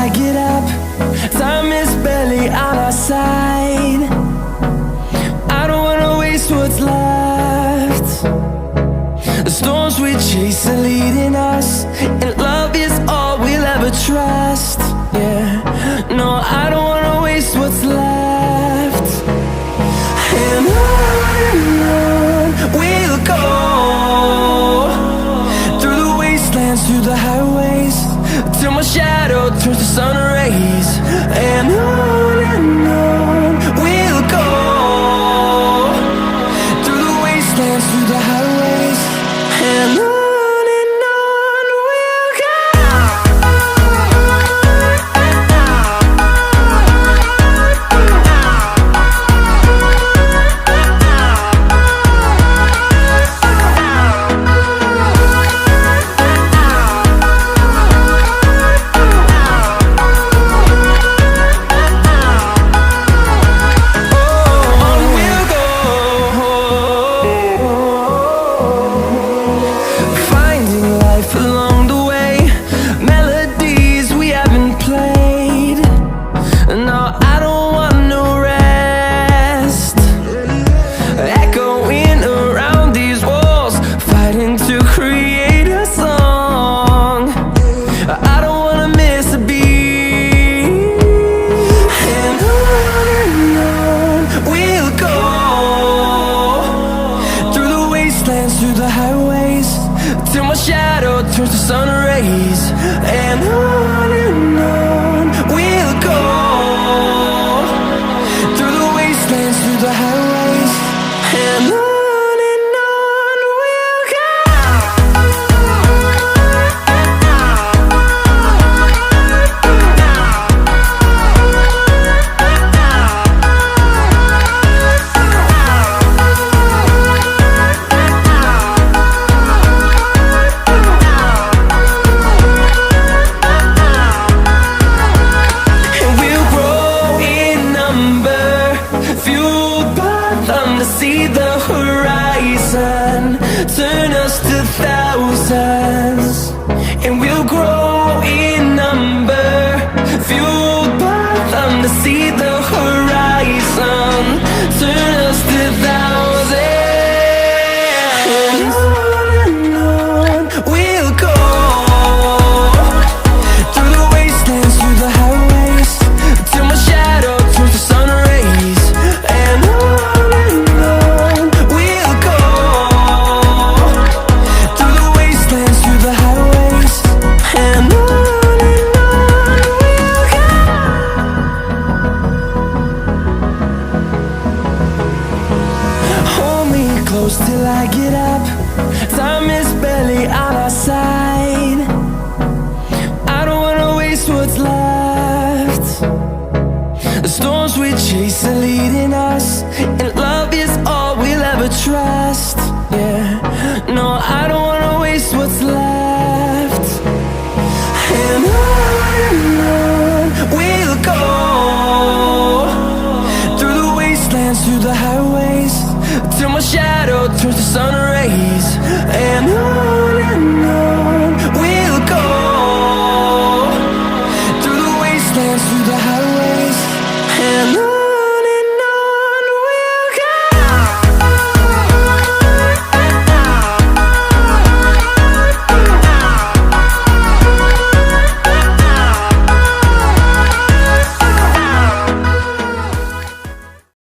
I get up. Time is barely on our side. I don't wanna waste what's left. The storms we chase are leading us, and love is all we'll ever trust. Yeah, no, I don't wanna waste what's left. And on we'll go, through the wastelands, through the highways, till my shadow turns to sun rays. And on we'll go, through the wastelands, through the highways, and on. Through the highways, till my shadow turns to sun rays. And on we'll go, through the wastelands, through the highways, and on. See the horizon turn us to thousands, and we'll grow in number, fueled by them. To see the horizon turn us to thousands, and on we'll go, through the wastelands, through the highways, till my shadow turns to sun rays. And on till I get up. Time is barely on our side. I don't wanna waste what's left. The storms we chase are leading us, and love is all we'll ever trust. Yeah, no, I don't wanna waste what's left. And on we'll go, through the wastelands, through the highways, till my shadow turns to sun rays. And on we'll go, through the wastelands, through the highways, and on.